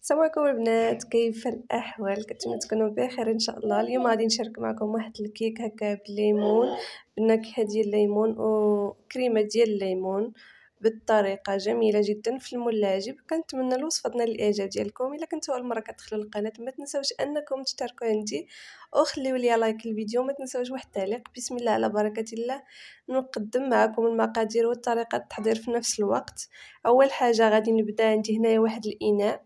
السلام عليكم البنات، كيف الاحوال؟ كنتمنى تكونوا بخير ان شاء الله. اليوم غادي نشارك معكم واحد الكيك هكا بالليمون، بالنكهه ديال الليمون وكريمه ديال الليمون بالطريقه جميله جدا في الملاجب. كنتمنى الوصفه تنال الاعجاب ديالكم. الا كنتوا اول مره كتدخلوا للقناه ما تنساوش انكم تشتركوا عندي وخليوا لي لايك الفيديو، ما تنساوش واحد التعليق. بسم الله على بركه الله. نقدم معكم المقادير وطريقه التحضير في نفس الوقت. اول حاجه غادي نبدا، عندي هنايا واحد الاناء،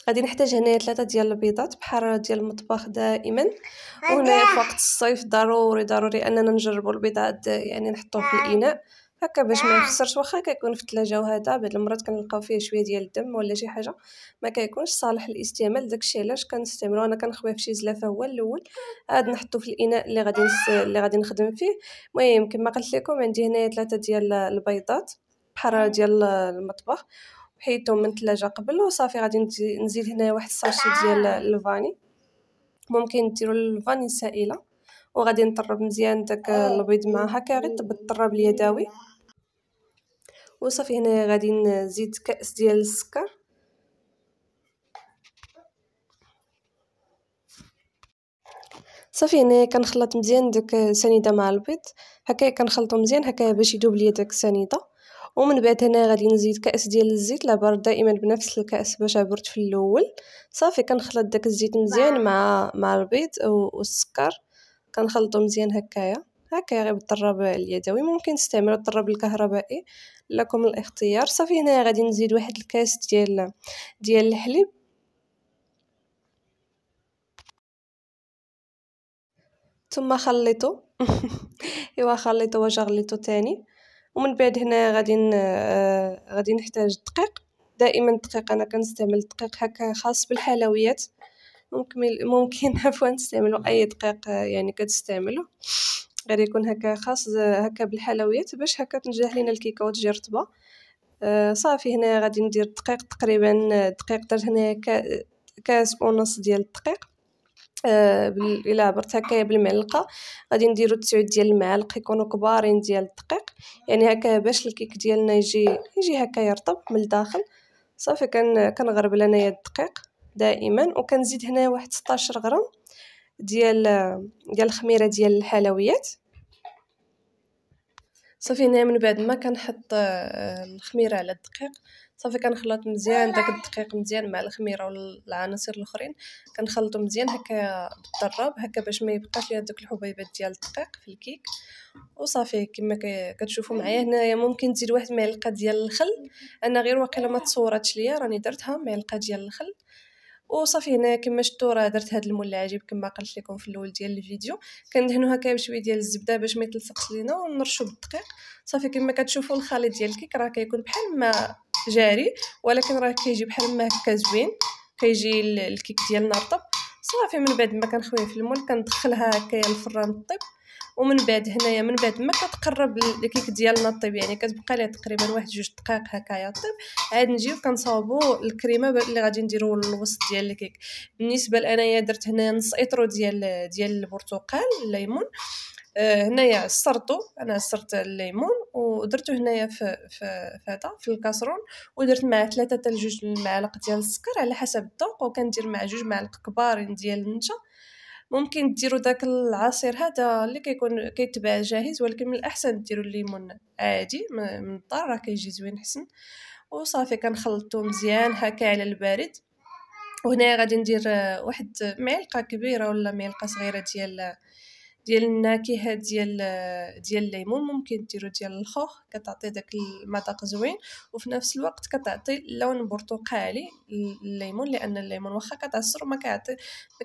غادي نحتاج هنايا 3 ديال البيضات بحراره ديال المطبخ دائما. وهنايا في وقت الصيف ضروري اننا نجربوا البيضات، يعني نحطوه في الاناء هكا باش ما يخسرش. واخا كيكون في الثلاجه وهذا بعض المرات كنلقاو فيه شويه ديال الدم ولا شي حاجه ما كيكونش صالح للاستعمال، داكشي علاش كنستعملو. انا كنخويه في شي زلافه هو الاول، عاد نحطو في الاناء اللي غادي نخدم فيه. المهم كما قلت لكم عندي هنايا 3 ديال البيضات بحراره ديال المطبخ، حيدتهم من الثلاجه قبل وصافي. غادي نزيد هنا واحد الساشي ديال الفاني، ممكن ديروا الفاني سائله، وغادي نطرب مزيان داك البيض مع هكا غير بالطراب اليدوي وصافي. هنا غادي نزيد كاس ديال السكر، صافي. هنا كنخلط مزيان داك السنيده مع البيض هكا، كنخلطو مزيان هكا باش يذوب ليا داك السنيده. ومن بعد هنا غادي نزيد كاس ديال الزيت، لا بارد دائما بنفس الكاس باش عبرت في الاول. صافي كنخلط داك الزيت مزيان مع البيض والسكر، كنخلطو مزيان هكايا غير بالطراب اليدوي. ممكن تستعملوا الطراب الكهربائي، لكم الاختيار. صافي هنا غادي نزيد واحد الكاس ديال الحليب، ثم خلطو ايوا خلطو وجغليتو تاني. ومن بعد هنا غادي نحتاج الدقيق. دائما الدقيق انا كنستعمل الدقيق هكا خاص بالحلويات، ممكن عفوا تستعملوا اي دقيق يعني كتستعملوا، غير يكون هكا خاص هكا بالحلويات باش هكا تنجح لينا الكيكه وتجي رطبه. صافي هنا غادي ندير الدقيق تقريبا دقيق، درت هنا كاس ونص ديال الدقيق. الا عبرت هكايا بالمعلقه غادي نديرو 9 ديال المعالق يكونوا كبارين ديال الدقيق، يعني هكا باش الكيك ديالنا يجي هكا يرطب من الداخل. صافي كنغربل انايا الدقيق دائما، وكنزيد هنا واحد 16 غرام ديال الخميره ديال الحلويات. صافي هنا من بعد ما كنحط الخميره على الدقيق، صافي كنخلط مزيان داك الدقيق مزيان مع الخميره والعناصر الاخرين، كنخلطو مزيان هكا بالطراب هكا باش ما يبقاش ليا دوك الحبيبات ديال الدقيق في الكيك. وصافي كما كتشوفوا معايا هنايا ممكن تزيد واحد معلقه ديال الخل، انا غير واقيلا ما تصوراتش ليا راني درتها معلقه ديال الخل. وصافي هنا كما شفتوا راه درت هاد الملاعب كما قلت لكم في الاول ديال الفيديو، كندهنوا هكا بشويه ديال الزبده باش ما يتلصقش لينا ونرشوا بالدقيق. صافي كما كتشوفوا الخليط ديال الكيك راه كيكون بحال ما جاري، ولكن راه كيجي بحال ما هكا زوين، كيجي الكيك ديالنا رطب. صافي من بعد ما كنخويه في المول كندخلها هكايا الفران طيب. ومن بعد هنايا من بعد ما كتقرب الكيك ديالنا طيب، يعني كتبقى ليه تقريبا واحد 2 دقائق هكايا طيب، عاد نجيو كنصاوبوا الكريمه اللي غادي نديروا للوسط ديال الكيك. بالنسبه لانايا درت هنا نص اطرو ديال البرتقال الليمون. هنايا عصرت الليمون ودرته هنايا في هذا في الكاسرون، ودرت معاه 3 حتى 2 المعالق ديال السكر على حسب الذوق، وكندير مع 2 معالق كبارين ديال النشا. ممكن ديروا داك العصير هذا اللي كيتباع جاهز، ولكن من الاحسن ديروا الليمون عادي من الدار، راه كيجي زوين حسن. وصافي كنخلطو مزيان هكا على البارد. وهنا غادي ندير واحد معلقه كبيره ولا معلقه صغيره ديال النكهه ديال الليمون، ممكن ديروا ديال الخوخ كتعطي داك المذاق زوين، وفي نفس الوقت كتعطي لون برتقالي الليمون، لان الليمون واخا كتعصر ما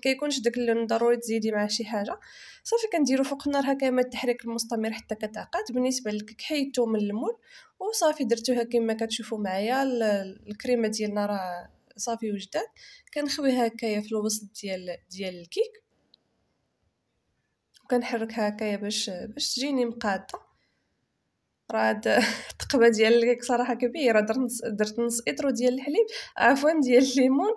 كيكونش داك اللون، ضروري تزيدي مع شي حاجه. صافي كنديروا فوق النار هكا مع التحريك المستمر حتى كتعقد. بالنسبه للكيك حيدته من المول وصافي درتوها كما كتشوفوا معايا. الكريمه ديالنا راه صافي وجدات، كنخويها هكايا في الوسط ديال الكيك، وكنحركها هكايا باش تجيني مقاده. راه هاد التقبه ديال الكيك صراحه كبيره، درت نص اطرو ديال الحليب عفوا ديال الليمون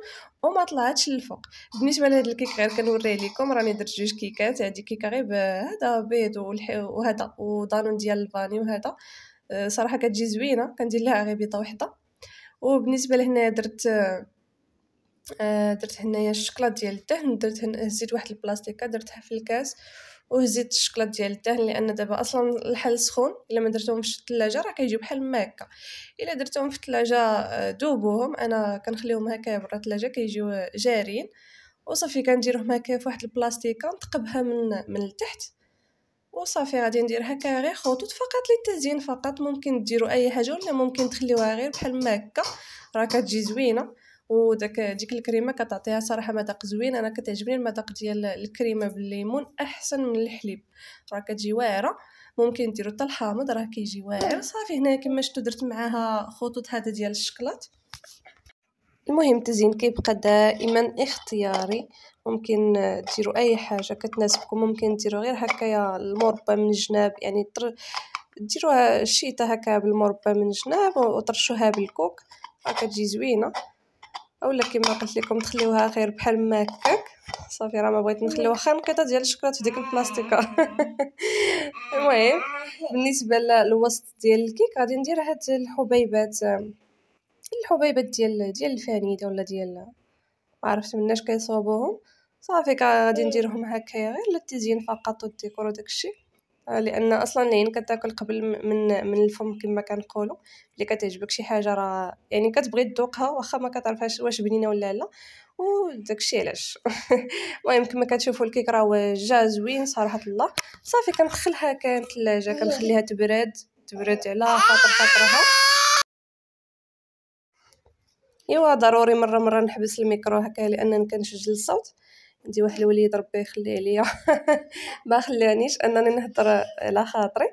وما طلعتش للفوق. بالنسبه لهاد الكيك غير كنوريه لكم، راني درت 2 كيكات، هادي كيكه غير هذا بيض وهذا ودانون ديال الفاني وهذا. صراحه كتجي زوينه، كندير لها غير بيضه وحده. وبالنسبه لهنا درت درت هنايا الشكلاط ديال الدهن، هزيت واحد البلاستيكه درتها في الكاس وهزيت الشكلاط ديال الدهن، لان دابا اصلا الحل سخون، الا ما درتهمش في الثلاجه راه كيجيو بحال ما هكا. الا درتهم في الثلاجه دوبوهم، انا كنخليهم هكا برا الثلاجه كيجيو جارين، وصافي كنديرهم هكا في واحد البلاستيكه نثقبها من التحت وصافي. غادي ندير هكا غير خطوط فقط للتزيين فقط. ممكن ديروا اي حاجه ولا ممكن تخليوها غير بحال ما هكا، راه كتجي زوينه. ديك الكريمه كتعطيها صراحه مذاق زوين. انا كتعجبني المذاق ديال الكريمه بالليمون احسن من الحليب، راه كتجي واعره. ممكن ديروا حتى الحامض راه كيجي واعر. صافي هنا كما شفتوا درت معاها خطوط هذا ديال الشكلاط. المهم التزيين كيبقى دائما اختياري، ممكن ديروا اي حاجه كتناسبكم. ممكن ديروا غير هكايا المربى من الجناب، يعني ديروها الشيطه هكا بالمربى من الجناب وطرشوها بالكوك، راه كتجي زوينه. اولا كما قلت لكم تخليوها غير بحال ما هكاك. صافي راه ما بغيت نخلي واخا نقيطه ديال الشكلاط في ديك البلاستيكه. المهم بالنسبه للوسط ديال الكيك غادي ندير هاد الحبيبات ديال الفانيله ولا ديال ما عرفت مناش كيصوبوهم. صافي غادي نديرهم هكايا غير للتزيين فقط والديكور وداكشي، لان اصلا العين كتاكل قبل من الفم كما كنقولوا. اللي كتعجبك شي حاجه راه يعني كتبغي تذوقها واخا ما كتعرفهاش واش بنينه ولا لا، وداكشي علاش. المهم كما كتشوفوا الكيك راه جا زوين صراحه الله. صافي كندخلها كان الثلاجه كنخليها تبرد على خاطرها. ايوا ضروري مره نحبس الميكرو هكا لانني كنسجل الصوت. عندي واحد الوليد ربي يخليه عليا ما خلانيش انني نهضر على خاطري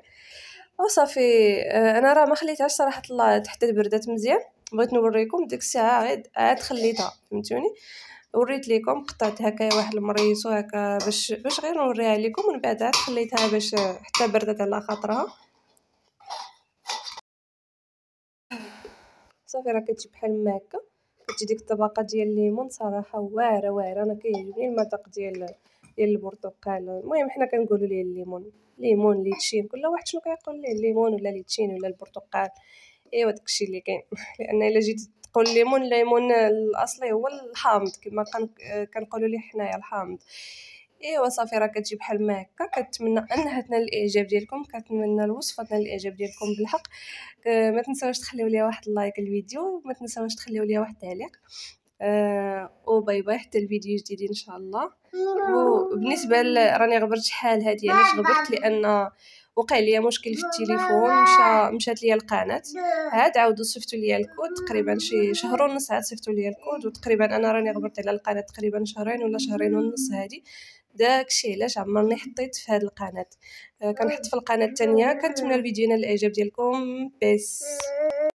وصافي. انا راه ما خليتهاش صراحه الله حتى بردات مزيان. بغيت نوريكم ديك الساعه عاد خليتها، فهمتوني. وريت لكم قطعت هكا واحد المريسو هكا باش غير نوريها لكم، ومن بعد عاد خليتها باش حتى بردات على خاطرها. صافي راه كتجي بحال ما هكا، كتجي ديك الطبقه ديال الليمون صراحه واعره. انا كيعجبني المذاق ديال البرتقال. المهم حنا كنقولوا ليه الليمون ليتشين، كل واحد شنو كيقول ليه، الليمون ولا ليتشين ولا البرتقال. ايوا داكشي اللي كاين. لان الا جيت تقول الليمون الاصلي هو الحامض كما كنقولوا ليه حنايا الحامض. ايوا صافي راه كتجي بحال ما هكا. كنتمنى انها تنال الاعجاب ديالكم، كنتمنى الوصفه تنال الاعجاب ديالكم بالحق. ما تنساوش تخليو لي واحد اللايك الفيديو، ما تنساوش تخليو لي واحد التعليق. وباي باي حتى الفيديو جديد ان شاء الله. وبالنسبه راني غبرت شحال هادي، علاش غبرت؟ لان وقع لي مشكل في التليفون، مشات ليا القناه. عاد عاودوا صيفطوا لي الكود تقريبا شي شهر ونص، عاد صيفطوا لي الكود. وتقريبا انا راني غبرت على القناه تقريبا شهرين ولا شهرين ونص هادي. داكشي علاش عمرني حطيت في هاد القناه. كنحط في القناه الثانيه. كنتمنى الفيديو ينال الاعجاب ديالكم. بس